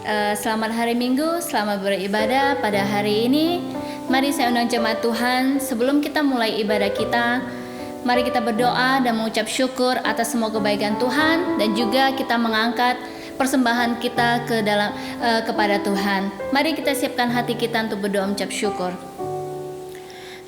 Selamat hari Minggu, selamat beribadah pada hari ini. Mari saya undang jemaat Tuhan, sebelum kita mulai ibadah kita, mari kita berdoa dan mengucap syukur atas semua kebaikan Tuhan, dan juga kita mengangkat persembahan kita kepada Tuhan. Mari kita siapkan hati kita untuk berdoa mengucap syukur.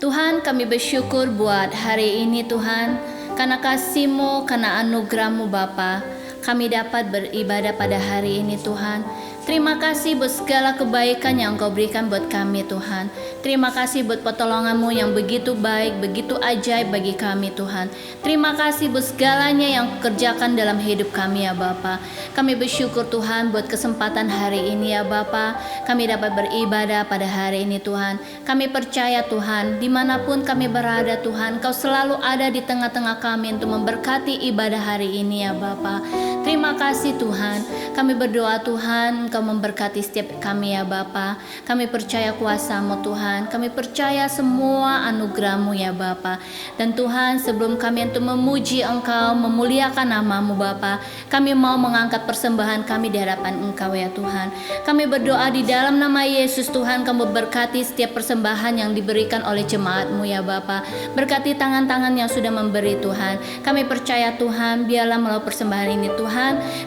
Tuhan, kami bersyukur buat hari ini Tuhan, karena kasih-Mu, karena anugerah-Mu Bapa, kami dapat beribadah pada hari ini Tuhan. Terima kasih buat segala kebaikan yang Engkau berikan buat kami Tuhan. Terima kasih buat pertolongan-Mu yang begitu baik, begitu ajaib bagi kami Tuhan. Terima kasih buat segalanya yang kerjakan dalam hidup kami ya Bapa. Kami bersyukur Tuhan buat kesempatan hari ini ya Bapa. Kami dapat beribadah pada hari ini Tuhan. Kami percaya Tuhan, dimanapun kami berada Tuhan, Kau selalu ada di tengah-tengah kami untuk memberkati ibadah hari ini ya Bapa. Terima kasih Tuhan. Kami berdoa Tuhan, Engkau memberkati setiap kami ya Bapa. Kami percaya kuasa-Mu Tuhan. Kami percaya semua anugerah-Mu ya Bapa. Dan Tuhan, sebelum kami untuk memuji Engkau, memuliakan nama-Mu Bapa, kami mau mengangkat persembahan kami di hadapan Engkau ya Tuhan. Kami berdoa di dalam nama Yesus Tuhan, Kamu berkati setiap persembahan yang diberikan oleh jemaat-Mu ya Bapa. Berkati tangan-tangan yang sudah memberi Tuhan. Kami percaya Tuhan, biarlah melalui persembahan ini Tuhan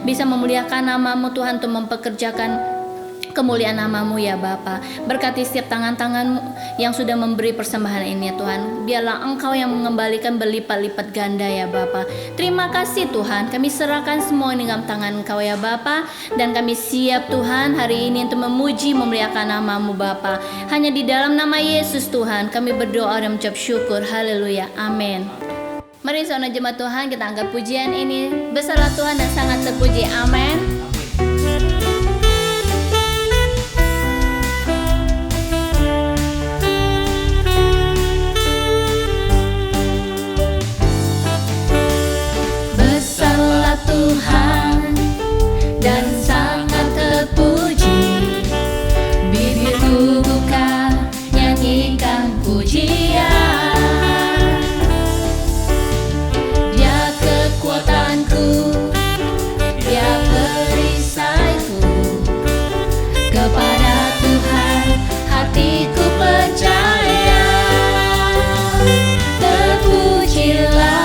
bisa memuliakan nama-Mu Tuhan, untuk mempekerjakan kemuliaan nama-Mu ya Bapa. Berkati setiap tangan-tangan yang sudah memberi persembahan ini ya Tuhan. Biarlah Engkau yang mengembalikan berlipat-lipat ganda ya Bapa. Terima kasih Tuhan. Kami serahkan semua ini dalam tangan Engkau ya Bapa. Dan kami siap Tuhan hari ini untuk memuji memuliakan nama-Mu Bapa. Hanya di dalam nama Yesus Tuhan kami berdoa dan mengucap syukur. Haleluya. Amin. Mari saudara jemaat Tuhan, kita angkat pujian ini. Besarlah Tuhan dan sangat terpuji. Amin. Tuhan dan sangat terpuji, bibirku buka nyanyikan pujian. Dia kekuatanku, Dia perisaiku, kepada Tuhan hatiku percaya. Terpujilah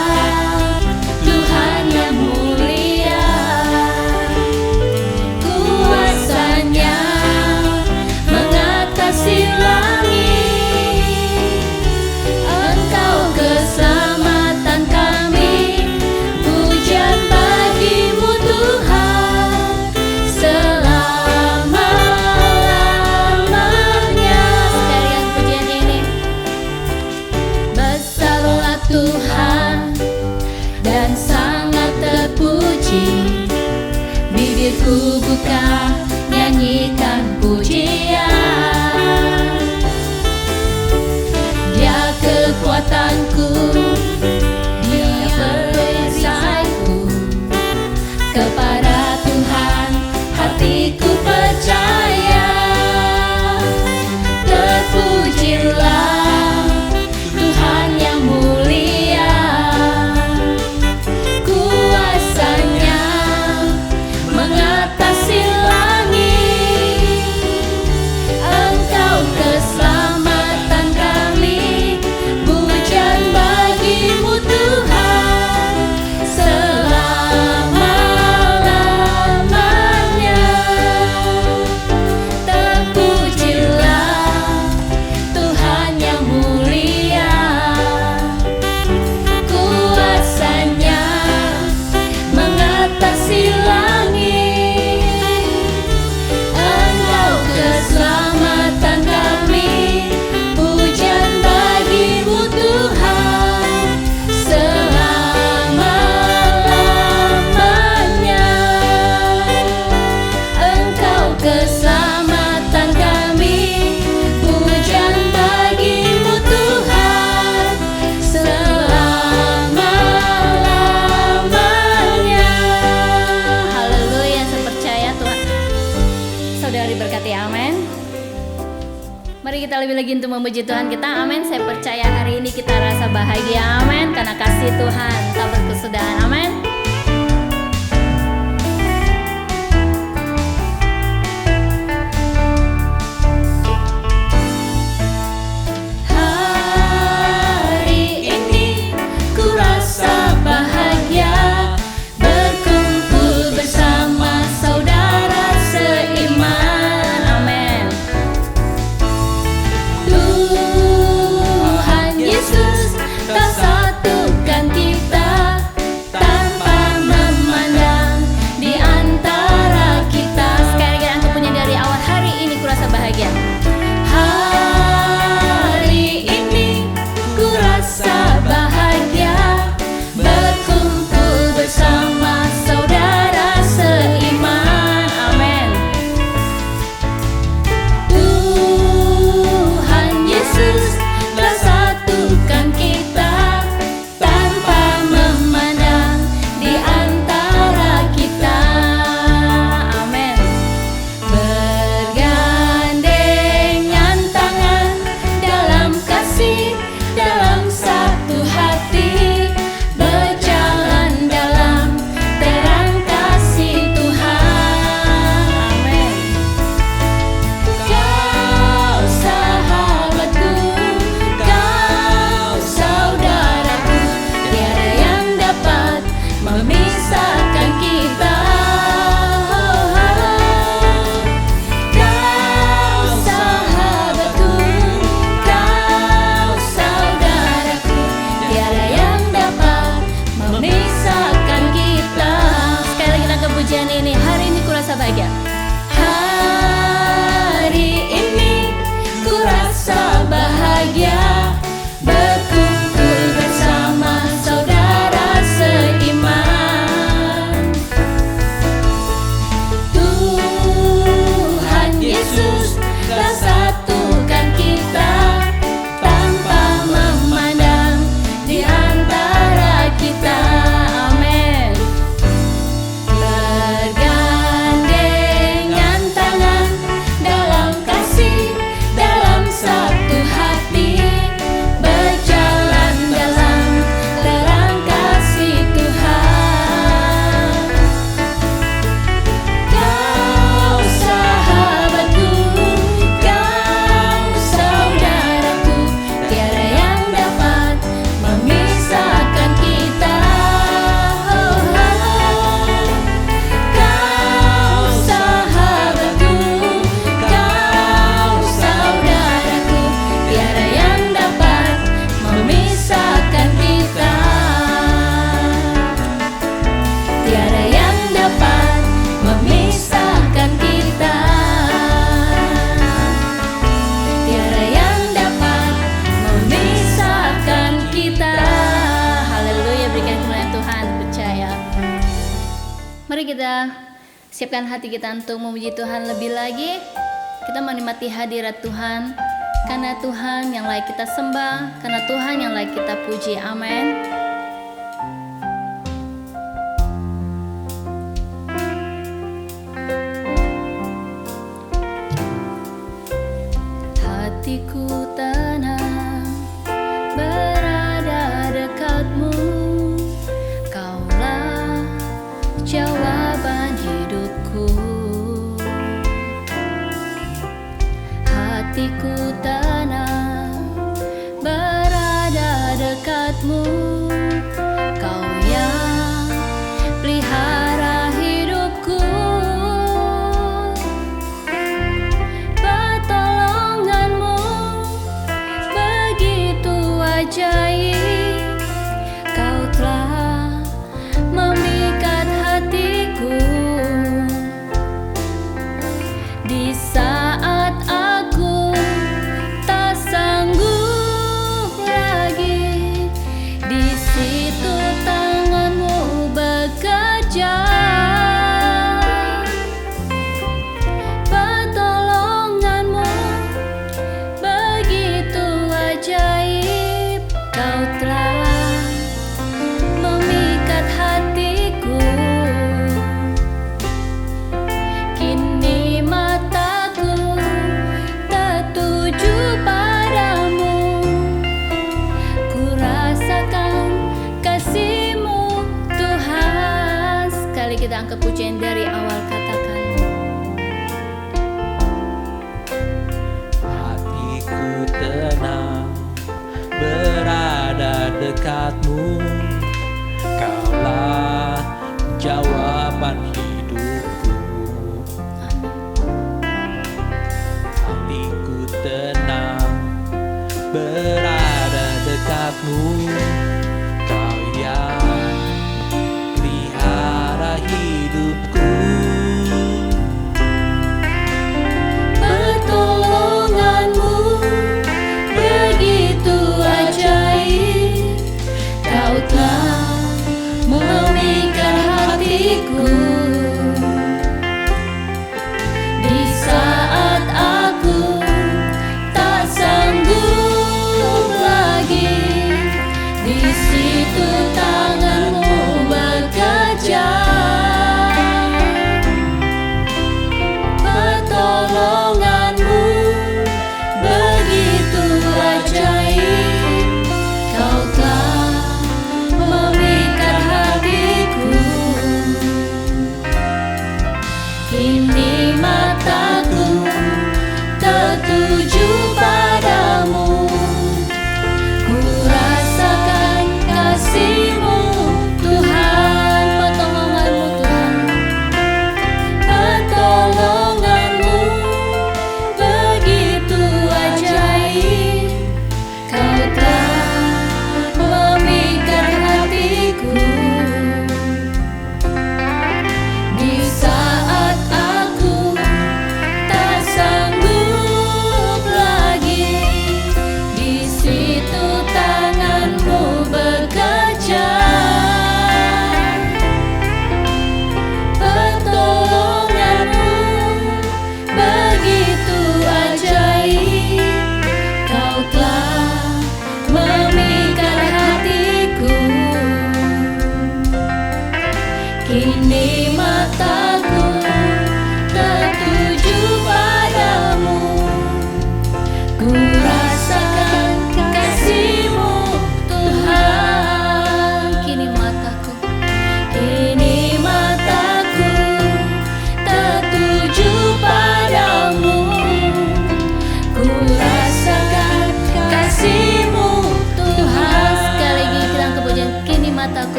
bibirku buka nyanyikan pujian. Dia kekuatanku, Dia perisaiku, kepada Tuhan hatiku percaya. Terpujilah Tuhan yang mulia, kuasanya mengatasi langit. Engkau keselamatan kami, pujian bagimu Tuhan selama-lamanya. Terpujilah Tuhan yang mulia, kuasanya mengatasi langit. Engkau keselamatan kami, pujian bagimu Tuhan selama-lamanya. Engkau keselamatan kami, pujian bagimu Tuhan selama-lamanya. Haleluya, saya percaya Tuhan saudara diberkati. Amin. Mari kita lebih lagi untuk memuji Tuhan kita. Amin. Saya percaya hari ini kita rasa bahagia. Amin. Karena kasih Tuhan tak berkesudahan. Amin. kita siapkan hati kita untuk memuji Tuhan lebih lagi. Kita menikmati hadirat Tuhan, karena Tuhan yang layak kita sembah, karena Tuhan yang layak kita puji. Amin. Hatiku tenang berada dekatmu, Kaulah jawaban hidupku. Hatiku tenang berada dekatmu, Kau yang pelihara hidupku. Pertolonganmu begitu ajaib, Kau telah memikat hatiku. Di saat aku tak sanggup lagi, di situ tanganmu bekerja. Pertolonganmu begitu ajaib, Kau telah memikat hatiku. Kini mataku tertuju padamu, ku rasakan kasih-Mu Tuhan. Sekali kita angkat pujian dari awal, katakan. Hatiku tenang berada dekatmu, Kaulah jawaban hidupku. Hatiku tenang berada dekatmu, Kau yang pelihara hidupku. Pertolonganmu begitu ajaib, Kau telah memikat hatiku. Di saat aku tak sanggup lagi, di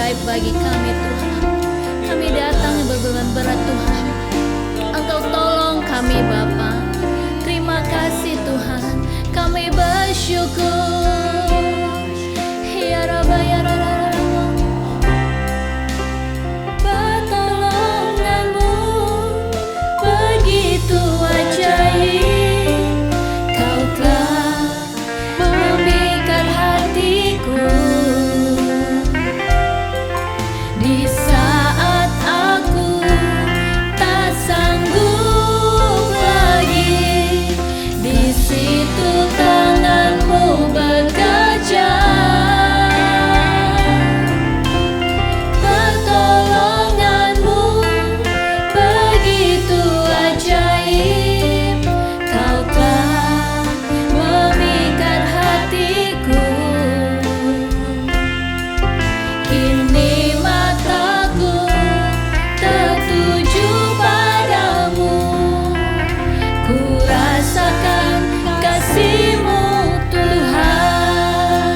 ajaib bagi kami Tuhan. Kami datang yang berbeban berat Tuhan. Engkau tolong kami Bapa. Terima kasih Tuhan. Kami bersyukur. Ya Rabba ya Rabba. Pertolonganmu begitu ajaib. Kau telah memikat hatiku. Di saat aku tak sanggup lagi, di situ tanganmu bekerja. Pertolonganmu begitu ajaib. Kau telah memikat hatiku. Kini mataku tertuju padamu. Ku rasakan kasih-Mu Tuhan.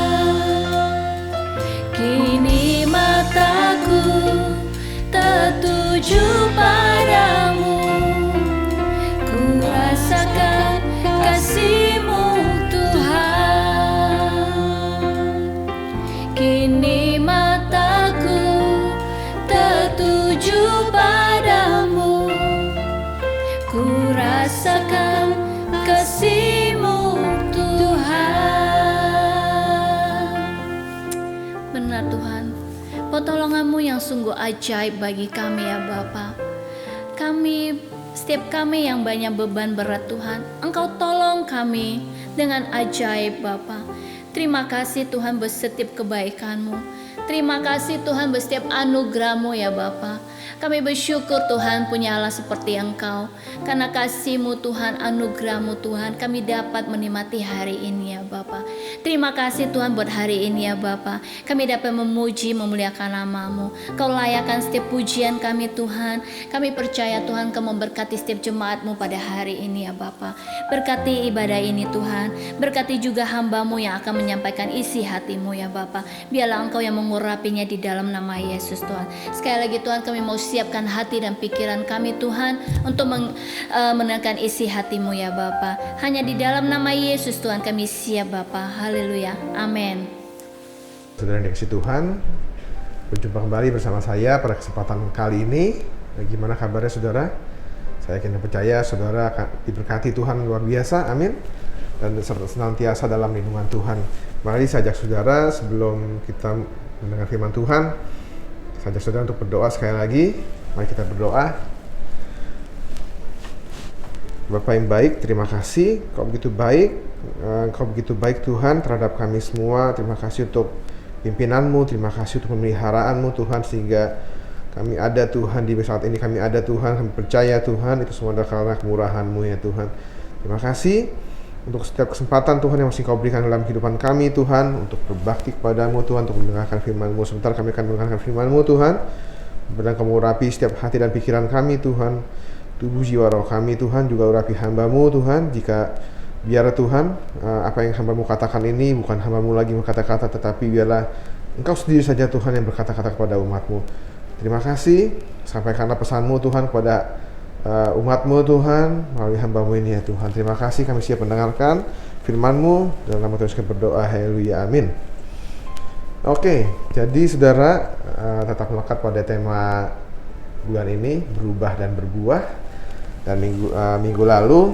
Kini mataku tertuju padamu. Ku rasakan kasih-Mu Tuhan. Kini mataku tertuju padamu. Ku rasakan kasih-Mu Tuhan. Benar Tuhan, pertolongan-Mu yang sungguh ajaib bagi kami ya Bapa. Setiap kami yang banyak beban berat Tuhan, Engkau tolong kami dengan ajaib Bapa. Terima kasih Tuhan bersetiap kebaikan-Mu. Terima kasih Tuhan bersetiap anugerah-Mu ya Bapa. Kami bersyukur Tuhan punya Allah seperti Engkau. Karena kasih-Mu Tuhan, anugerah-Mu Tuhan, kami dapat menikmati hari ini ya Bapa. Terima kasih Tuhan buat hari ini ya Bapa. Kami dapat memuji, memuliakan nama-Mu. Kau layakkan setiap pujian kami Tuhan. Kami percaya Tuhan Kau memberkati setiap jemaat-Mu pada hari ini ya Bapa. Berkati ibadah ini Tuhan. Berkati juga hamba-Mu yang akan menyampaikan isi hati-Mu ya Bapa. Biarlah Engkau yang mengurapinya di dalam nama Yesus Tuhan. Sekali lagi Tuhan, kami mau siapkan hati dan pikiran kami Tuhan untuk mendengarkan isi hati-Mu ya Bapa. Hanya di dalam nama Yesus Tuhan kami siap Bapa. Haleluya. Amin. Saudara yang dikasihi Tuhan, berjumpa kembali bersama saya pada kesempatan kali ini. Bagaimana kabarnya saudara? Saya yakin dan percaya saudara akan diberkati Tuhan luar biasa. Amin. Dan senantiasa dalam lindungan Tuhan. Mari saya ajak saudara sebelum kita mendengar firman Tuhan, saya ajak saudara untuk berdoa sekali lagi. Mari kita berdoa. Bapa yang baik, terima kasih. Kau begitu baik. Kau begitu baik Tuhan terhadap kami semua. Terima kasih untuk pimpinan-Mu. Terima kasih untuk pemeliharaan-Mu Tuhan, sehingga kami ada Tuhan di saat ini. Kami ada Tuhan, kami percaya Tuhan. Itu semua adalah karena kemurahan-Mu ya Tuhan. Terima kasih untuk setiap kesempatan Tuhan yang masih Kau berikan dalam kehidupan kami Tuhan, untuk berbakti kepadamu Tuhan, untuk mendengarkan firman-Mu. Sebentar kami akan mendengarkan firman-Mu Tuhan. Benar Kamu urapi setiap hati dan pikiran kami Tuhan, tubuh jiwa roh kami Tuhan, juga urapi hamba-Mu Tuhan. Jika biar Tuhan apa yang hamba-Mu katakan ini bukan hamba-Mu lagi berkata-kata, tetapi biarlah Engkau sendiri saja Tuhan yang berkata-kata kepada umat-Mu. Terima kasih, sampaikanlah pesan-Mu Tuhan kepada umat-Mu Tuhan melalui hamba-Mu ini ya Tuhan. Terima kasih, kami siap mendengarkan firman-Mu. Dalam nama Tuhan kami berdoa, haleluya, amin. Oke, jadi saudara tetap melekat pada tema bulan ini, berubah dan berbuah. Dan minggu lalu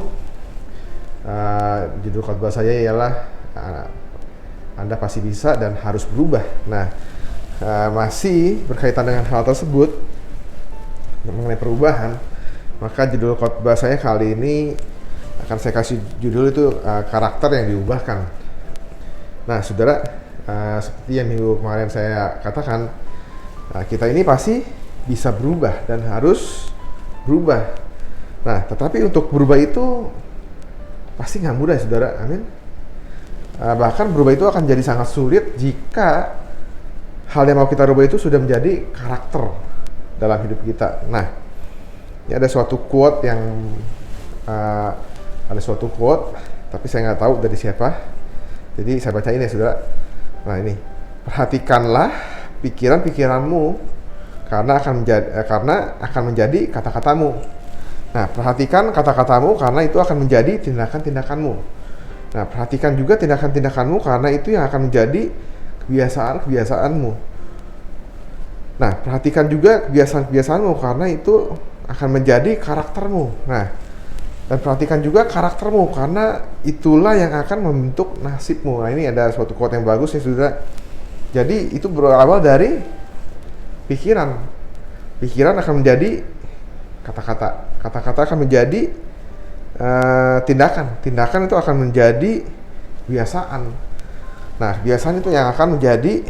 judul khotbah saya ialah Anda pasti bisa dan harus berubah. Nah, masih berkaitan dengan hal tersebut mengenai perubahan, maka judul khotbah saya kali ini akan saya kasih judul itu karakter yang diubahkan. Nah, saudara, seperti yang minggu kemarin saya katakan, kita ini pasti bisa berubah dan harus berubah. Nah, tetapi untuk berubah itu pasti nggak mudah, saudara. Amin. Bahkan berubah itu akan jadi sangat sulit jika hal yang mau kita rubah itu sudah menjadi karakter dalam hidup kita. Nah, ini ada suatu quote yang tapi saya nggak tahu dari siapa. Jadi saya bacain ya, saudara. Nah, ini, perhatikanlah pikiran-pikiranmu, karena akan menjadi kata-katamu. Nah, perhatikan kata-katamu karena itu akan menjadi tindakan-tindakanmu. Nah, perhatikan juga tindakan-tindakanmu karena itu yang akan menjadi kebiasaan-kebiasaanmu. Nah, perhatikan juga kebiasaan-kebiasaanmu karena itu akan menjadi karaktermu. Nah, dan perhatikan juga karaktermu karena itulah yang akan membentuk nasibmu. Nah, ini ada suatu quote yang bagus ya saudara. Jadi itu berawal dari pikiran. Pikiran akan menjadi kata-kata. Kata-kata akan menjadi tindakan. Tindakan itu akan menjadi kebiasaan. Nah, kebiasaan itu yang akan menjadi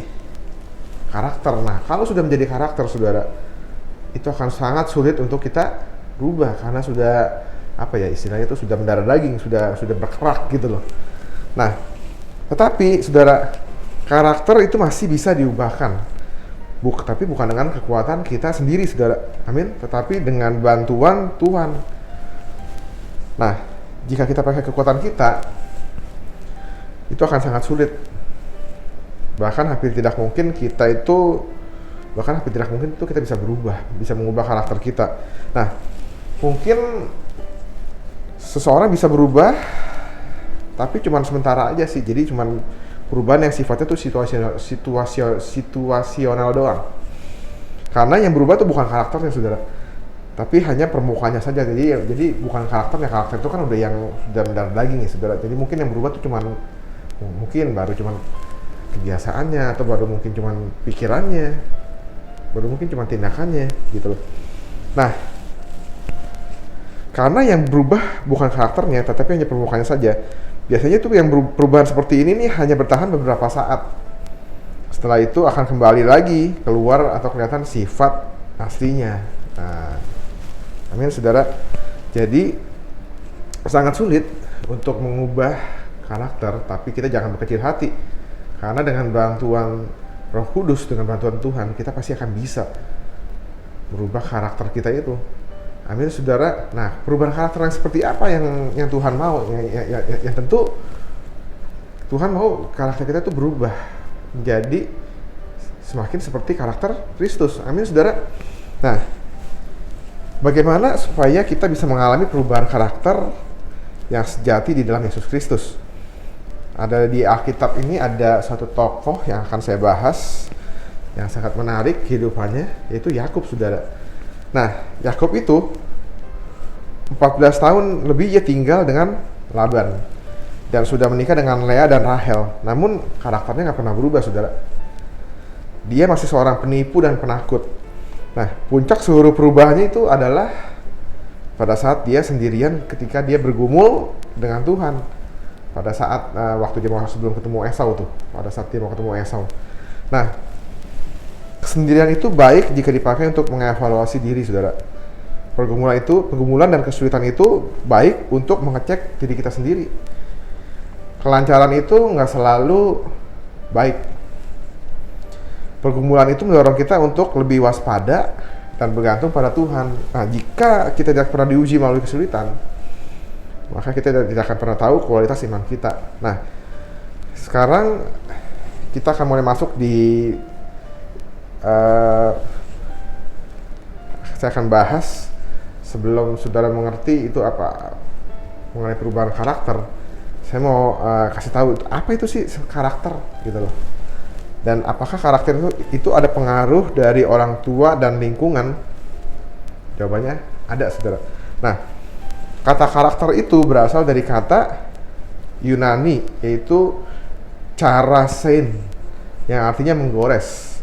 karakter. Nah, kalau sudah menjadi karakter saudara, itu akan sangat sulit untuk kita rubah karena sudah istilahnya itu sudah mendarah daging, sudah berkerak gitu loh. Nah, tetapi saudara, karakter itu masih bisa diubahkan. Tapi bukan dengan kekuatan kita sendiri saudara. Amin. Tetapi dengan bantuan Tuhan. Nah, jika kita pakai kekuatan kita, itu akan sangat sulit. Bahkan hampir tidak mungkin kita itu bisa berubah, bisa mengubah karakter kita. Nah, mungkin seseorang bisa berubah, tapi cuma sementara aja sih. Jadi cuma perubahan yang sifatnya tuh situasional doang. Karena yang berubah tuh bukan karakternya saudara, tapi hanya permukaannya saja. Jadi bukan karakternya. Karakter itu kan udah yang darah daging ya saudara. Jadi mungkin yang berubah tuh baru cuman kebiasaannya, atau baru mungkin cuman pikirannya, baru mungkin cuman tindakannya gitu loh. Nah, karena yang berubah bukan karakternya, tetapi hanya permukaannya saja. Biasanya itu yang perubahan seperti ini nih hanya bertahan beberapa saat. Setelah itu akan kembali lagi keluar atau kelihatan sifat aslinya. Nah, amin saudara. Jadi sangat sulit untuk mengubah karakter, tapi kita jangan berkecil hati. Karena dengan bantuan Roh Kudus, dengan bantuan Tuhan, kita pasti akan bisa merubah karakter kita itu. Amin saudara. Nah, perubahan karakter yang seperti apa yang Tuhan mau? Yang tentu Tuhan mau karakter kita itu berubah menjadi semakin seperti karakter Kristus. Amin saudara. Nah, bagaimana supaya kita bisa mengalami perubahan karakter yang sejati di dalam Yesus Kristus? Ada di Alkitab ini ada satu tokoh yang akan saya bahas yang sangat menarik kehidupannya, yaitu Yakub saudara. Nah, Yakub itu 14 tahun lebih ia tinggal dengan Laban dan sudah menikah dengan Lea dan Rahel. Namun karakternya nggak pernah berubah saudara. Dia masih seorang penipu dan penakut. Nah, puncak seluruh perubahannya itu adalah pada saat dia sendirian ketika dia bergumul dengan Tuhan. Pada saat waktu dia mau sebelum ketemu Esau tuh, pada saat dia mau ketemu Esau. Nah, kesendirian itu baik jika dipakai untuk mengevaluasi diri saudara. Pergumulan dan kesulitan itu baik untuk mengecek diri kita sendiri. Kelancaran itu nggak selalu baik. Pergumulan itu mendorong kita untuk lebih waspada dan bergantung pada Tuhan. Nah, jika kita tidak pernah diuji melalui kesulitan, maka kita tidak akan pernah tahu kualitas iman kita. Nah, sekarang kita akan mulai masuk di saya akan bahas sebelum saudara mengerti itu apa mengenai perubahan karakter. Saya mau kasih tahu apa itu sih karakter gitu loh. Dan apakah karakter itu ada pengaruh dari orang tua dan lingkungan? Jawabannya ada saudara. Nah, kata karakter itu berasal dari kata Yunani yaitu charasein yang artinya menggores,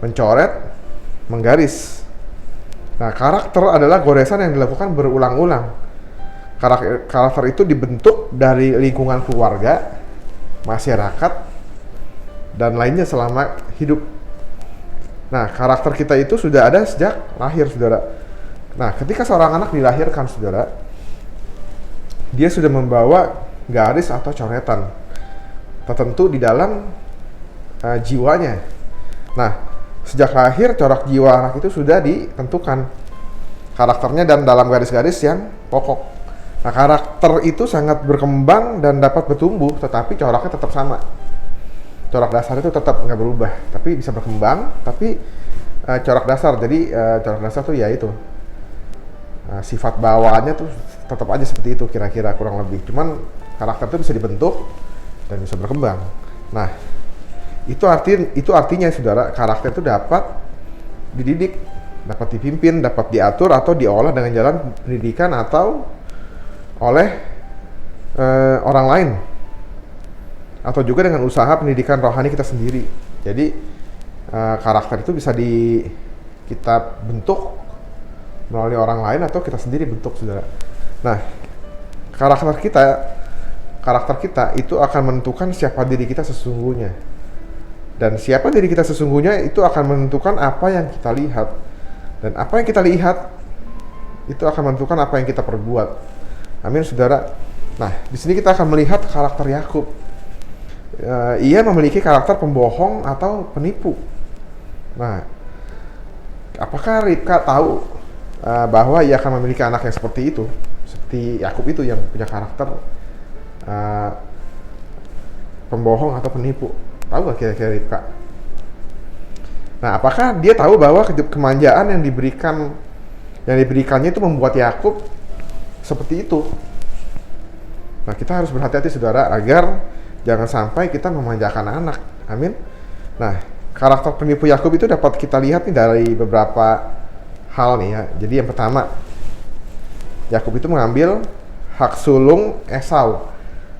mencoret, menggaris. Nah, karakter adalah goresan yang dilakukan berulang-ulang. Karakter itu dibentuk dari lingkungan keluarga, masyarakat, dan lainnya selama hidup. Nah, karakter kita itu sudah ada sejak lahir, saudara. Nah, ketika seorang anak dilahirkan, saudara, dia sudah membawa garis atau coretan tertentu di dalam jiwanya. Nah, sejak lahir corak jiwa anak itu sudah ditentukan karakternya dan dalam garis-garis yang pokok. Nah, karakter itu sangat berkembang dan dapat bertumbuh, tetapi coraknya tetap sama. corak dasar itu tetap nggak berubah, tapi bisa berkembang, tapi corak dasar. Jadi corak dasar tuh ya itu sifat bawaannya tuh tetap aja seperti itu kira-kira kurang lebih. Cuman karakter itu bisa dibentuk dan bisa berkembang. Nah, itu artinya saudara, karakter itu dapat dididik, dapat dipimpin, dapat diatur atau diolah dengan jalan pendidikan atau oleh orang lain, atau juga dengan usaha pendidikan rohani kita sendiri. Jadi karakter itu bisa kita bentuk melalui orang lain atau kita sendiri bentuk, saudara. Nah, karakter kita itu akan menentukan siapa diri kita sesungguhnya. Dan siapa diri kita sesungguhnya itu akan menentukan apa yang kita lihat. Dan apa yang kita lihat itu akan menentukan apa yang kita perbuat. Amin, saudara. Nah, di sini kita akan melihat karakter Yakub. Ia memiliki karakter pembohong atau penipu. Nah, apakah Ribka tahu bahwa ia akan memiliki anak yang seperti itu, seperti Yakub itu yang punya karakter pembohong atau penipu? Tahu gak kira-kira Ribka? Nah, apakah dia tahu bahwa kemanjaan yang diberikannya itu membuat Yakub seperti itu? Nah, kita harus berhati-hati, saudara, agar jangan sampai kita memanjakan anak. Amin. Nah, karakter penipu Yakub itu dapat kita lihat nih dari beberapa hal nih ya. Jadi yang pertama, Yakub itu mengambil hak sulung Esau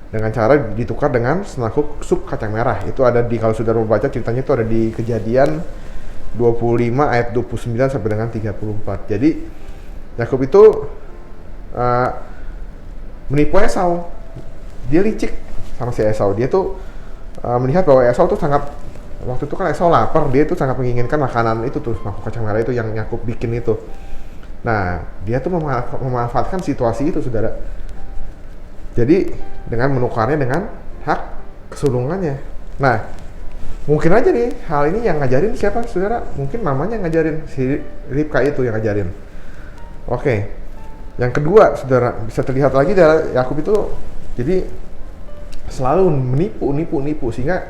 dengan cara ditukar dengan senakuk sup kacang merah. Itu ada di, kalau saudara membaca ceritanya, itu ada di Kejadian 25 ayat 29 sampai dengan 34. Jadi Yakub itu menipu Esau. Dia licik sama si Esau. Dia tuh melihat bahwa Esau tuh sangat, waktu itu kan Esau lapar, dia tuh sangat menginginkan makanan itu tuh, mangkuk kacang merah itu yang Yakub bikin itu. Nah, dia tuh memanfaatkan situasi itu, saudara. Jadi dengan menukarnya dengan hak kesulungannya. Nah, mungkin aja nih hal ini yang ngajarin siapa, saudara? Mungkin mamanya ngajarin, si Ribka itu yang ngajarin. Oke. Yang kedua, saudara, bisa terlihat lagi dari Yakub itu jadi selalu menipu sehingga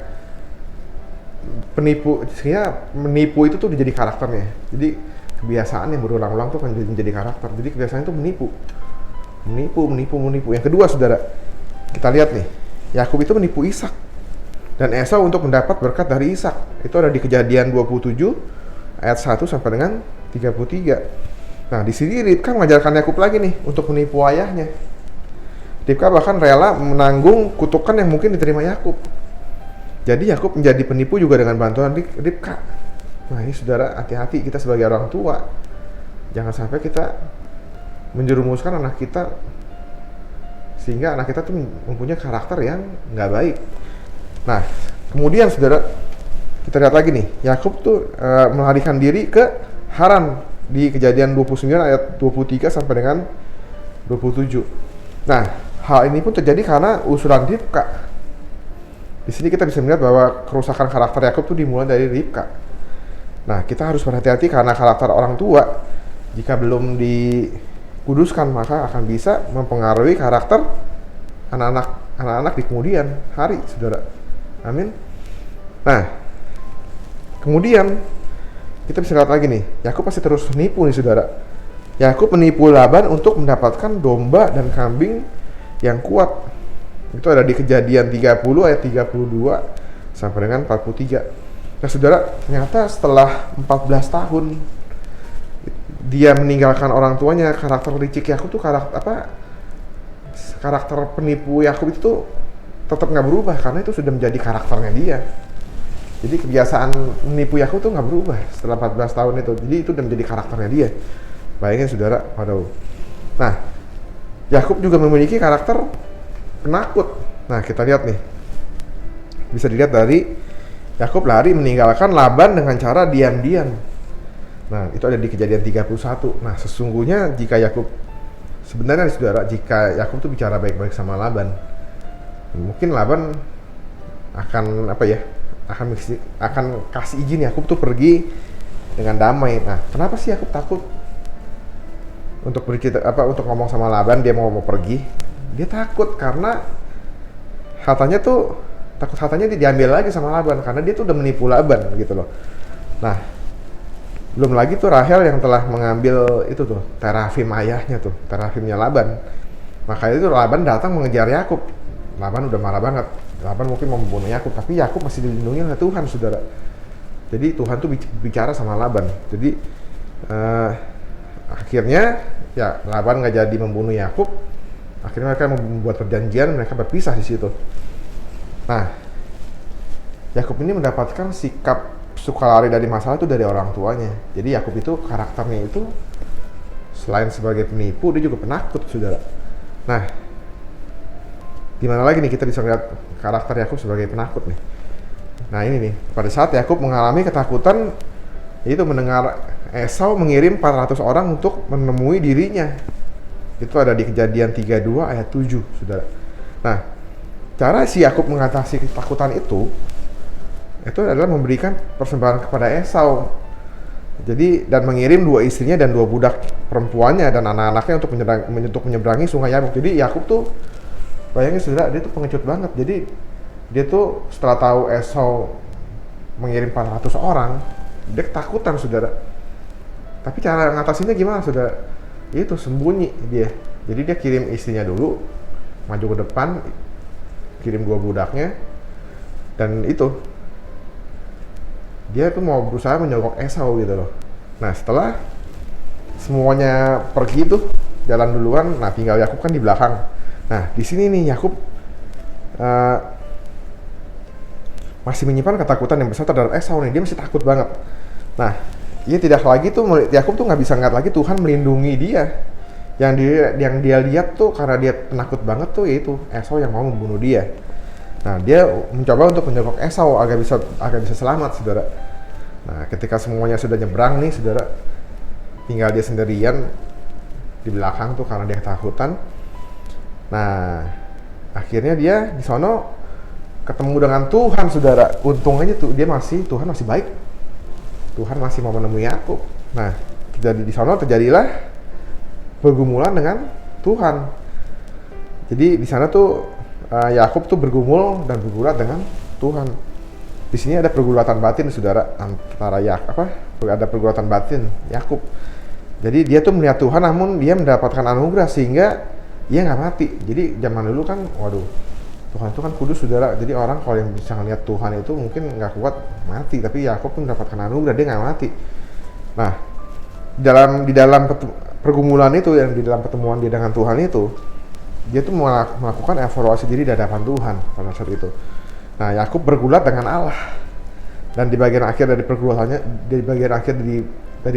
menipu itu tuh menjadi karakternya. Jadi kebiasaan yang berulang-ulang tuh akan menjadi karakter. Jadi kebiasaan itu menipu. Yang kedua, saudara, kita lihat nih, Yakub itu menipu Ishak dan Esau untuk mendapat berkat dari Ishak. Itu ada di Kejadian 27 ayat 1 sampai dengan 33. Nah, di sini Ribka mengajarkan Yakub lagi nih untuk menipu ayahnya. Ribka bahkan rela menanggung kutukan yang mungkin diterima Yakub. Jadi Yakub menjadi penipu juga dengan bantuan Ribka. Nah, ini saudara, hati-hati kita sebagai orang tua. Jangan sampai kita menjerumuskan anak kita sehingga anak kita tuh mempunyai karakter yang nggak baik. Nah, kemudian saudara, kita lihat lagi nih, Yakub tuh melarikan diri ke Haran di Kejadian 29 ayat 23 sampai dengan 27. Nah, hal ini pun terjadi karena usulan Ribka. Di sini kita bisa melihat bahwa kerusakan karakter Yakub itu dimulai dari Ribka. Nah, kita harus berhati-hati karena karakter orang tua jika belum dikuduskan maka akan bisa mempengaruhi karakter anak-anak di kemudian hari, saudara. Amin. Nah, kemudian kita bisa lihat lagi nih, Yakub pasti terus menipu nih, saudara. Yakub menipu Laban untuk mendapatkan domba dan kambing yang kuat. Itu ada di Kejadian 30 ayat 32 sampai dengan 43. Nah, saudara, ternyata setelah 14 tahun dia meninggalkan orang tuanya, karakter licik Yakub tuh karakter penipu Yakub itu tuh tetap nggak berubah karena itu sudah menjadi karakternya dia. Jadi kebiasaan menipu Yakub tuh nggak berubah setelah 14 tahun itu. Jadi itu udah menjadi karakternya dia. Bayangin, saudara, waduh. Nah, Yakub juga memiliki karakter penakut. Nah, kita lihat nih. Bisa dilihat dari Yakub lari meninggalkan Laban dengan cara diam-diam. Nah, itu ada di Kejadian 31. Nah, sesungguhnya jika Yakub, sebenarnya saudara, jika Yakub tuh bicara baik-baik sama Laban, mungkin Laban akan akan kasih izin Yakub tuh pergi dengan damai. Nah, kenapa sih Yakub takut untuk untuk ngomong sama Laban, dia mau pergi? Dia takut karena katanya tuh takut hartanya diambil lagi sama Laban karena dia tuh udah menipu Laban gitu loh. Nah, belum lagi tuh Rahel yang telah mengambil itu tuh terafim ayahnya tuh, terafimnya Laban. Makanya itu Laban datang mengejar Yakub. Laban udah marah banget. Laban mungkin mau membunuh Yakub, tapi Yakub masih dilindungi oleh Tuhan, saudara. Jadi Tuhan tuh bicara sama Laban. Jadi akhirnya ya Laban nggak jadi membunuh Yakub. Akhirnya mereka membuat perjanjian, mereka berpisah di situ. Nah, Yakub ini mendapatkan sikap suka lari dari masalah itu dari orang tuanya. Jadi Yakub itu karakternya itu selain sebagai penipu, dia juga penakut, saudara. Nah, gimana lagi nih kita bisa lihat karakter Yakub sebagai penakut nih. Nah ini nih, pada saat Yakub mengalami ketakutan, itu mendengar Esau mengirim 400 orang untuk menemui dirinya. Itu ada di Kejadian 32 ayat 7, saudara. Nah, cara si Yakub mengatasi ketakutan itu adalah memberikan persembahan kepada Esau. Jadi, dan mengirim 2 istrinya dan 2 budak perempuannya dan anak-anaknya untuk menyeberangi sungai Yabok. Jadi Yakub tuh, bayangin saudara, dia tuh pengecut banget. Jadi dia tuh setelah tahu Esau mengirim 400 orang, dia ketakutan, saudara. Tapi cara ngatasinnya gimana, saudara? Itu sembunyi dia. Jadi dia kirim istrinya dulu, maju ke depan, kirim 2 budaknya, dan itu dia tuh mau berusaha menyogok Esau gitu loh. Nah setelah semuanya pergi tuh jalan duluan, nah tinggal Yakub kan di belakang. Nah di sini nih Yakub masih menyimpan ketakutan yang besar terhadap Esau nih, dia masih takut banget. Nah, dia tidak lagi tuh, Yakub tuh nggak bisa ngeliat lagi Tuhan melindungi dia. Yang dia lihat tuh karena dia penakut banget tuh yaitu Esau yang mau membunuh dia. Nah, dia mencoba untuk menyogok Esau agar bisa selamat, saudara. Nah, ketika semuanya sudah nyebrang nih, saudara, tinggal dia sendirian di belakang tuh karena dia ketakutan. Nah, akhirnya dia di sono ketemu dengan Tuhan, saudara. Untung aja tuh Tuhan masih baik. Tuhan masih mau menemui Yakub. Nah, di sana terjadilah pergumulan dengan Tuhan. Jadi di sana tuh Yakub tuh bergumul dan bergulat dengan Tuhan. Di sini ada pergulatan batin, saudara, antara ada pergulatan batin Yakub. Jadi dia tuh melihat Tuhan, namun dia mendapatkan anugerah sehingga dia nggak mati. Jadi zaman dulu kan, waduh, Tuhan itu kan kudus, saudara. Jadi orang kalau yang bisa ngeliat Tuhan itu mungkin nggak kuat mati, tapi Yakub pun mendapatkan anugerah, dia nggak mati. Nah, di dalam pergumulan itu, yang di dalam pertemuan dia dengan Tuhan itu, dia tuh melakukan evaluasi diri di hadapan Tuhan pada saat itu. Nah, Yakub bergulat dengan Allah, dan di bagian akhir dari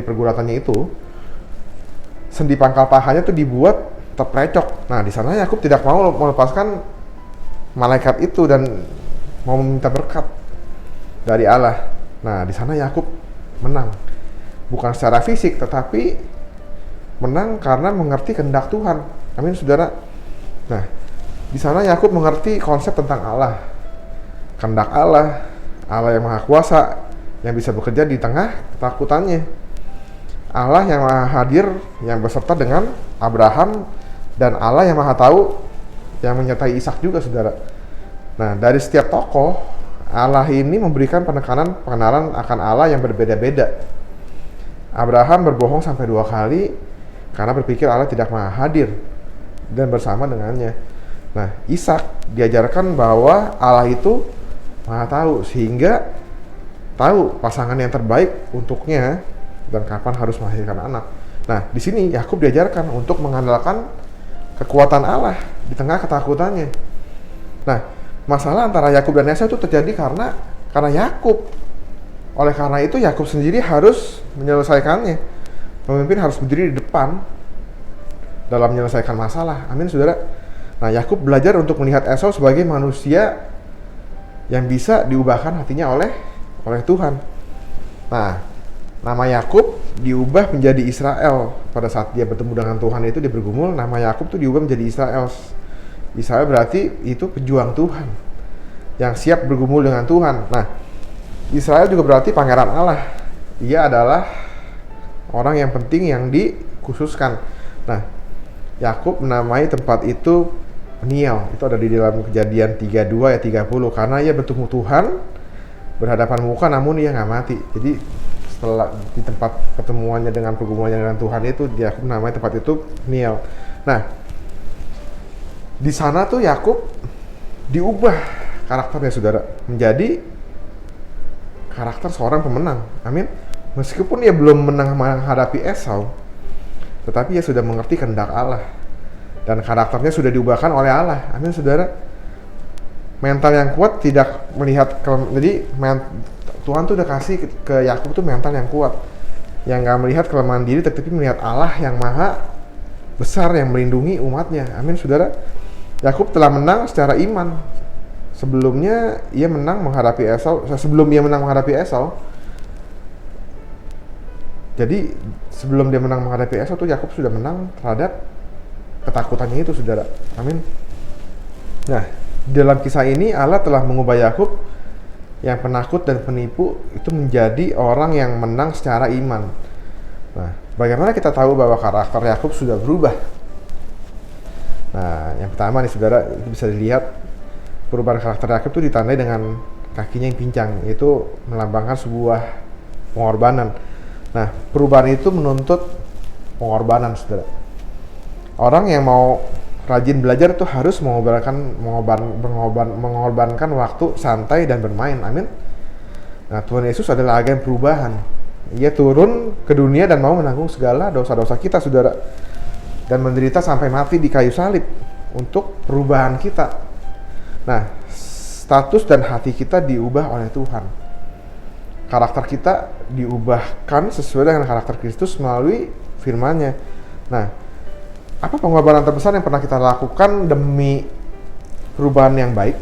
pergulatannya itu, sendi pangkal pahanya tuh dibuat terprecok. Nah, di sana Yakub tidak mau melepaskan malaikat itu dan mau meminta berkat dari Allah. Nah, di sana Yakub menang. Bukan secara fisik, tetapi menang karena mengerti kehendak Tuhan. Amin, saudara. Nah, di sana Yakub mengerti konsep tentang Allah. Kehendak Allah, Allah yang Maha Kuasa, yang bisa bekerja di tengah ketakutannya. Allah yang Maha Hadir, yang beserta dengan Abraham, dan Allah yang Maha Tahu, yang menyertai Ishak juga, saudara. Nah, dari setiap tokoh, Allah ini memberikan pengenalan akan Allah yang berbeda-beda. Abraham berbohong sampai 2 kali karena berpikir Allah tidak Maha Hadir dan bersama dengannya. Nah, Ishak diajarkan bahwa Allah itu Maha Tahu, sehingga tahu pasangan yang terbaik untuknya dan kapan harus melahirkan anak. Nah, di sini Yakub diajarkan untuk mengandalkan kekuatan Allah di tengah ketakutannya. Nah, masalah antara Yakub dan Esau itu terjadi karena Yakub. Oleh karena itu Yakub sendiri harus menyelesaikannya. Pemimpin harus berdiri di depan dalam menyelesaikan masalah. Amin, saudara. Nah, Yakub belajar untuk melihat Esau sebagai manusia yang bisa diubahkan hatinya oleh Tuhan. Nah, nama Yakub diubah menjadi Israel. Pada saat dia bertemu dengan Tuhan itu, dia bergumul, nama Yakub tuh diubah menjadi Israel. Israel berarti itu pejuang Tuhan yang siap bergumul dengan Tuhan. Nah, Israel juga berarti pangeran Allah. Ia adalah orang yang penting yang dikhususkan. Nah, Yakub menamai tempat itu Peniel. Itu ada di dalam Kejadian 32 ayat 30. Karena ia bertemu Tuhan berhadapan muka namun ia nggak mati. Jadi setelah di tempat pertemuannya dengan pergumulannya dengan Tuhan itu, Yakub namanya tempat itu Peniel. Nah, di sana tuh Yakub diubah karakternya saudara menjadi karakter seorang pemenang. Amin. Meskipun ia belum menang menghadapi Esau, tetapi ia sudah mengerti kehendak Allah dan karakternya sudah diubahkan oleh Allah. Amin saudara. Mental yang kuat tidak melihat jadi Tuhan tuh udah kasih ke Yakub tuh mental yang kuat, yang nggak melihat kelemahan diri, tetapi melihat Allah yang maha besar yang melindungi umatnya. Amin saudara. Yakub telah menang secara iman. Sebelumnya ia menang menghadapi Esau. Sebelum ia menang menghadapi Esau, jadi sebelum dia menang menghadapi Esau tuh Yakub sudah menang terhadap ketakutannya itu saudara. Amin. Nah, dalam kisah ini Allah telah mengubah Yakub yang penakut dan penipu itu menjadi orang yang menang secara iman. Nah, bagaimana kita tahu bahwa karakter Yakub sudah berubah? Nah, yang pertama nih saudara, itu bisa dilihat perubahan karakter Yakub itu ditandai dengan kakinya yang pincang, itu melambangkan sebuah pengorbanan. Nah, perubahan itu menuntut pengorbanan saudara. Orang yang mau rajin belajar itu harus mengorbankan waktu santai dan bermain. Amin. Nah, Tuhan Yesus adalah agen perubahan. Ia turun ke dunia dan mau menanggung segala dosa-dosa kita saudara, dan menderita sampai mati di kayu salib untuk perubahan kita. Nah, status dan hati kita diubah oleh Tuhan. Karakter kita diubahkan sesuai dengan karakter Kristus melalui firman-Nya. Nah, apa pengorbanan terbesar yang pernah kita lakukan demi perubahan yang baik?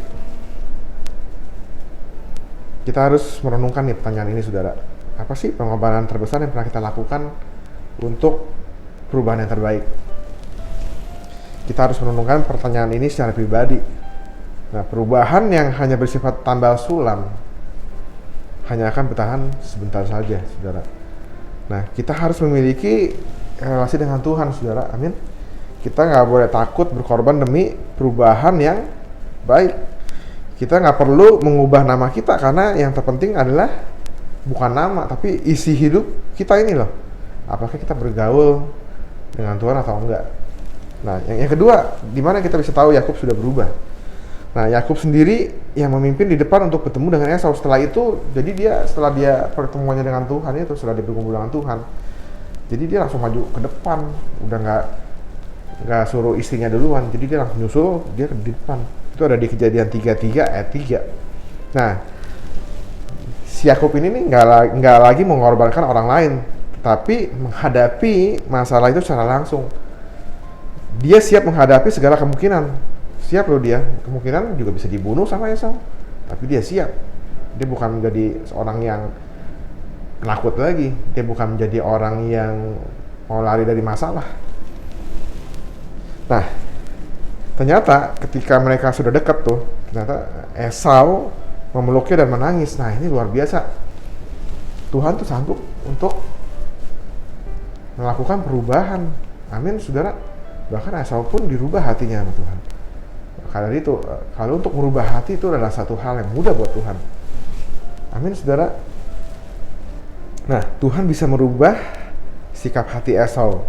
Kita harus merenungkan nih pertanyaan ini saudara. Apa sih pengorbanan terbesar yang pernah kita lakukan untuk perubahan yang terbaik? Kita harus merenungkan pertanyaan ini secara pribadi. Nah, perubahan yang hanya bersifat tambal sulam hanya akan bertahan sebentar saja, saudara. Nah, kita harus memiliki relasi dengan Tuhan, saudara. Amin. Kita nggak boleh takut berkorban demi perubahan yang baik. Kita nggak perlu mengubah nama kita, karena yang terpenting adalah bukan nama, tapi isi hidup kita ini loh. Apakah kita bergaul dengan Tuhan atau enggak? Nah, yang kedua, di mana kita bisa tahu Yakub sudah berubah? Nah, Yakub sendiri yang memimpin di depan untuk bertemu dengan Esau. Setelah itu, setelah dia pertemuannya dengan Tuhan itu, setelah dia berkumpul dengan Tuhan, jadi dia langsung maju ke depan, udah nggak suruh istrinya duluan, jadi dia langsung nyusul dia ke depan. Itu ada di Kejadian 33 ayat 3. Nah, si Yakub ini nih nggak lagi mengorbankan orang lain, tetapi menghadapi masalah itu secara langsung. Dia siap menghadapi segala kemungkinan. Siap loh dia, kemungkinan juga bisa dibunuh sama Esau, tapi dia siap. Dia bukan menjadi seorang yang penakut lagi, dia bukan menjadi orang yang mau lari dari masalah. Nah, ternyata ketika mereka sudah dekat tuh, ternyata Esau memeluknya dan menangis. Nah, ini luar biasa. Tuhan tuh sanggup untuk melakukan perubahan. Amin, saudara. Bahkan Esau pun dirubah hatinya sama Tuhan. Karena itu, kalau untuk merubah hati itu adalah satu hal yang mudah buat Tuhan. Amin, saudara. Nah, Tuhan bisa merubah sikap hati Esau.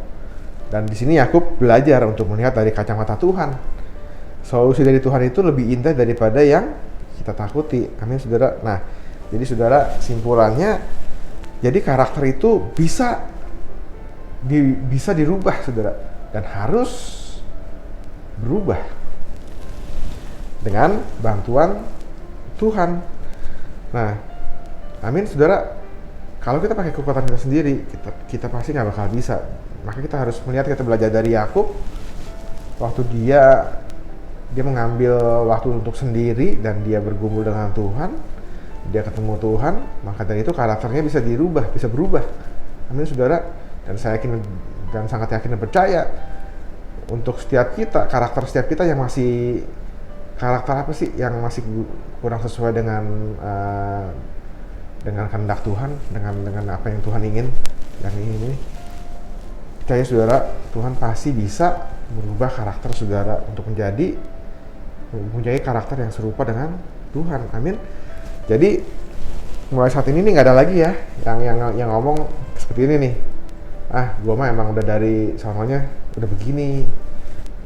Dan di sini Yakub belajar untuk melihat dari kacamata Tuhan. Solusi dari Tuhan itu lebih indah daripada yang kita takuti. Amin, saudara. Nah, jadi saudara, simpulannya, jadi karakter itu bisa dirubah, saudara, dan harus berubah dengan bantuan Tuhan. Nah, amin, saudara. Kalau kita pakai kekuatan kita sendiri, kita pasti nggak bakal bisa. Maka kita harus kita belajar dari Yakub. Waktu dia mengambil waktu untuk sendiri dan dia bergumul dengan Tuhan, dia ketemu Tuhan, maka dari itu karakternya bisa berubah. Amin, saudara. Dan saya yakin dan sangat yakin dan percaya untuk setiap kita, karakter setiap kita yang masih karakter apa sih yang masih kurang sesuai dengan kehendak Tuhan, dengan apa yang Tuhan ingin. Dan ini percaya saudara, Tuhan pasti bisa merubah karakter saudara untuk menjadi mempunyai karakter yang serupa dengan Tuhan. Amin. Jadi mulai saat ini nih nggak ada lagi ya yang ngomong seperti ini nih. Gua mah emang udah dari sononya udah begini,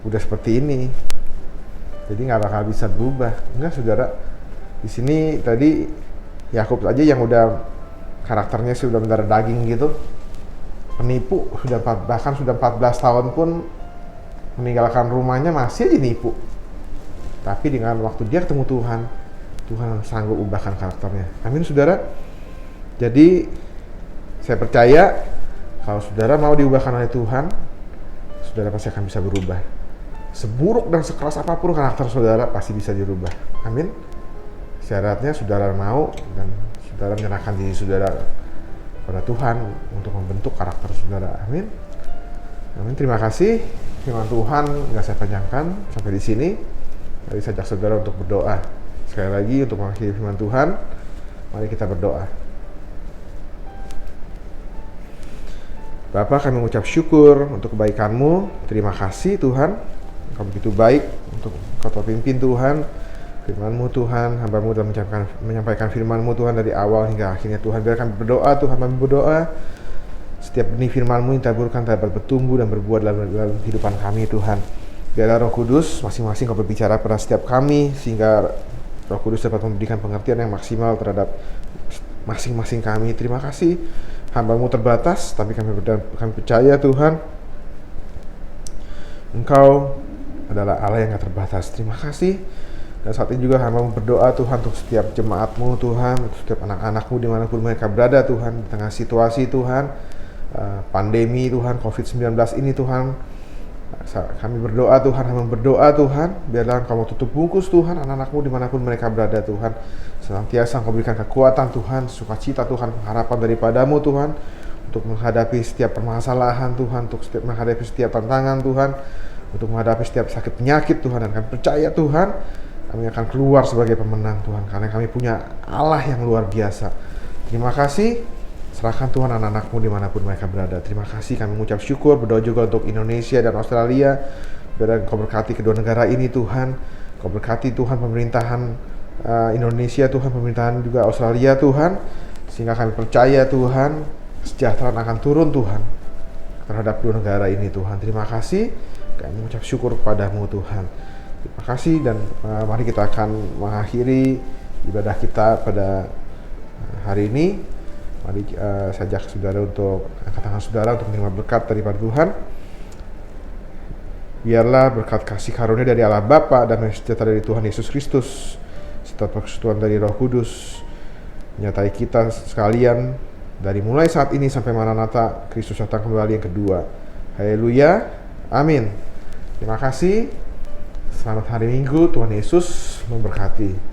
udah seperti ini. Jadi nggak bakal bisa berubah. Enggak, saudara. Di sini tadi Yakub aja yang udah karakternya sudah mendarah daging gitu, penipu, bahkan sudah 14 tahun pun meninggalkan rumahnya masih aja nipu. Tapi dengan waktu dia ketemu Tuhan sanggup ubahkan karakternya. Amin, saudara. Jadi saya percaya kalau saudara mau diubahkan oleh Tuhan, saudara pasti akan bisa berubah. Seburuk dan sekeras apapun karakter saudara pasti bisa dirubah. Amin. Syaratnya saudara mau dan saudara menyerahkan diri saudara pada Tuhan untuk membentuk karakter saudara. Amin. Amin. Terima kasih. Firman Tuhan nggak saya panjangkan sampai di sini. Mari saya ajak saudara untuk berdoa. Sekali lagi untuk mengakhiri firman Tuhan, mari kita berdoa. Bapa, kami mengucap syukur untuk kebaikan-Mu. Terima kasih Tuhan, Engkau begitu baik untuk Engkau pimpin Tuhan. Firman-Mu Tuhan, hamba-Mu dalam menyampaikan firman-Mu Tuhan dari awal hingga akhirnya Tuhan. Biar kami berdoa Tuhan, kami berdoa setiap benih firman-Mu yang taburkan dapat bertumbuh dan berbuah dalam kehidupan kami Tuhan. Biarlah Roh Kudus masing-masing Kau berbicara pada setiap kami, sehingga Roh Kudus dapat memberikan pengertian yang maksimal terhadap masing-masing kami. Terima kasih, hamba-Mu terbatas, tapi kami percaya Tuhan, Engkau adalah Allah yang gak terbatas. Terima kasih. Dan saat ini juga hamba-Mu berdoa Tuhan untuk setiap jemaat-Mu Tuhan, untuk setiap anak-anak-Mu dimanapun mereka berada Tuhan, di tengah situasi Tuhan, pandemi Tuhan, COVID-19 ini Tuhan. Kami berdoa Tuhan, biarlah Engkau tutup bungkus Tuhan anak-anak-Mu dimanapun mereka berada Tuhan. Senantiasa Engkau berikan kekuatan Tuhan, sukacita Tuhan, harapan daripada-Mu Tuhan, untuk menghadapi setiap permasalahan Tuhan, untuk menghadapi setiap tantangan Tuhan, untuk menghadapi setiap sakit penyakit Tuhan. Dan kami percaya Tuhan, kami akan keluar sebagai pemenang Tuhan, karena kami punya Allah yang luar biasa. Terima kasih. Serahkan Tuhan anak-anak-Mu dimanapun mereka berada. Terima kasih, kami mengucap syukur, berdoa juga untuk Indonesia dan Australia. Biar Engkau berkati kedua negara ini Tuhan. Engkau berkati Tuhan pemerintahan Indonesia Tuhan, pemerintahan juga Australia Tuhan. Sehingga kami percaya Tuhan, kesejahteraan akan turun Tuhan terhadap dua negara ini Tuhan. Terima kasih, kami mengucap syukur kepada-Mu Tuhan. Terima kasih, dan mari kita akan mengakhiri ibadah kita pada hari ini. Mari saya ajak saudara untuk angkat tangan saudara untuk menerima berkat daripada Tuhan. Biarlah berkat kasih karunia dari Allah Bapa dan sejahtera dari Tuhan Yesus Kristus serta persekutuan dari Roh Kudus menyertai kita sekalian dari mulai saat ini sampai Maranatha Kristus datang kembali yang kedua. Haleluya. Amin. Terima kasih. Selamat hari Minggu. Tuhan Yesus memberkati.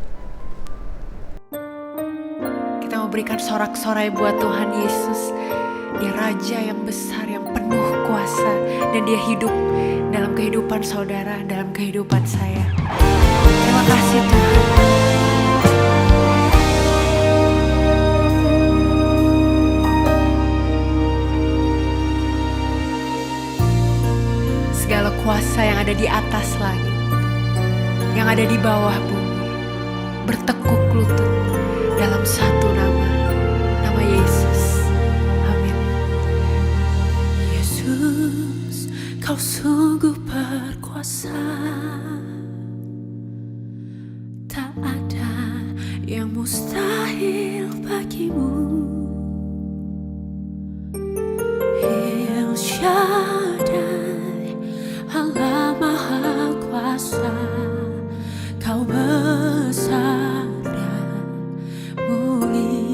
Berikan sorak-sorai buat Tuhan Yesus. Dia Raja yang besar, yang penuh kuasa, dan Dia hidup dalam kehidupan saudara, dalam kehidupan saya. Terima kasih Tuhan. Segala kuasa yang ada di atas langit, yang ada di bawah bumi, bertekuk lutut dalam satu nama Yesus. Amin. Yesus, Kau sungguh berkuasa. Tak ada yang mustahil bagimu. El Shaddai, Allah Maha Kuasa, Kau besar dan mulia.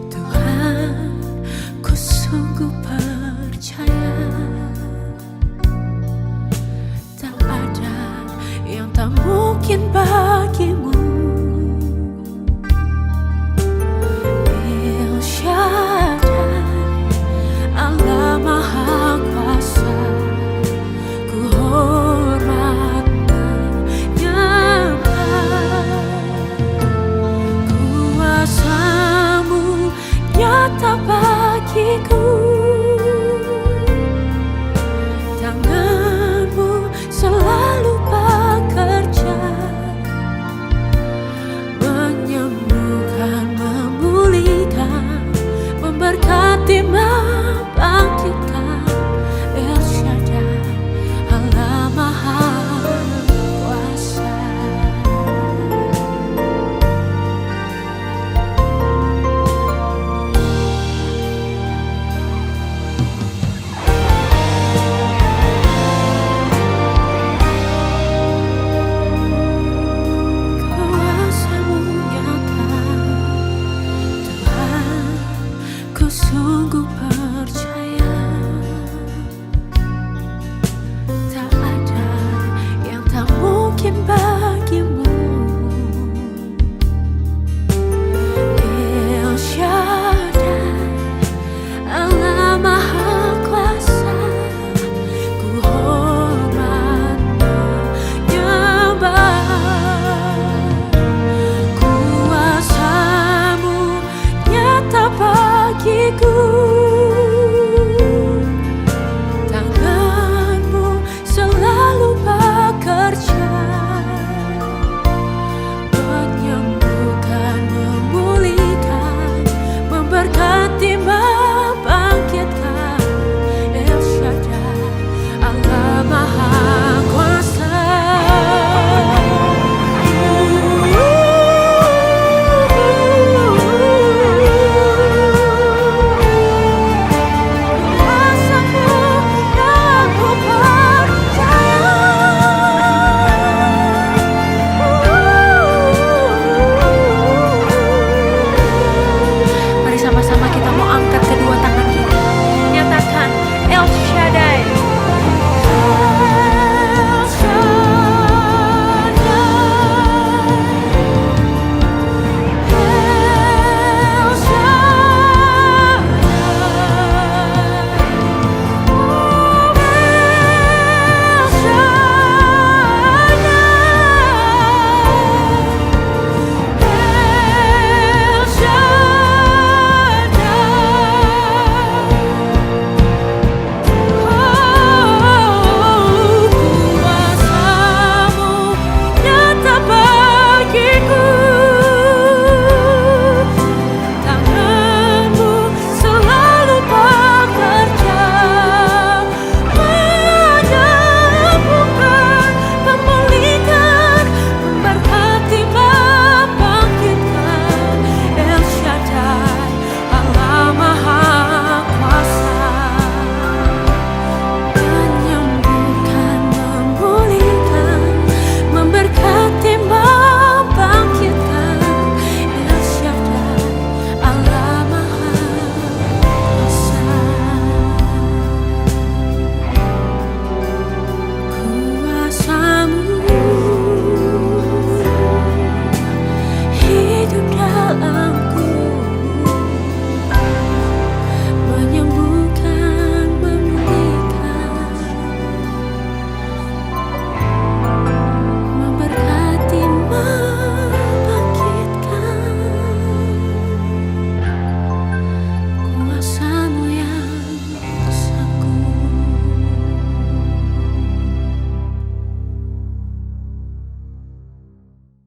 Tuhan, ku sungguh percaya, tak ada yang tak mungkin bagimu. Timah bangkitkan El Shaddai, Allah Maha Kuasa. Kuasamu nyata, Tuhan, ku sungguh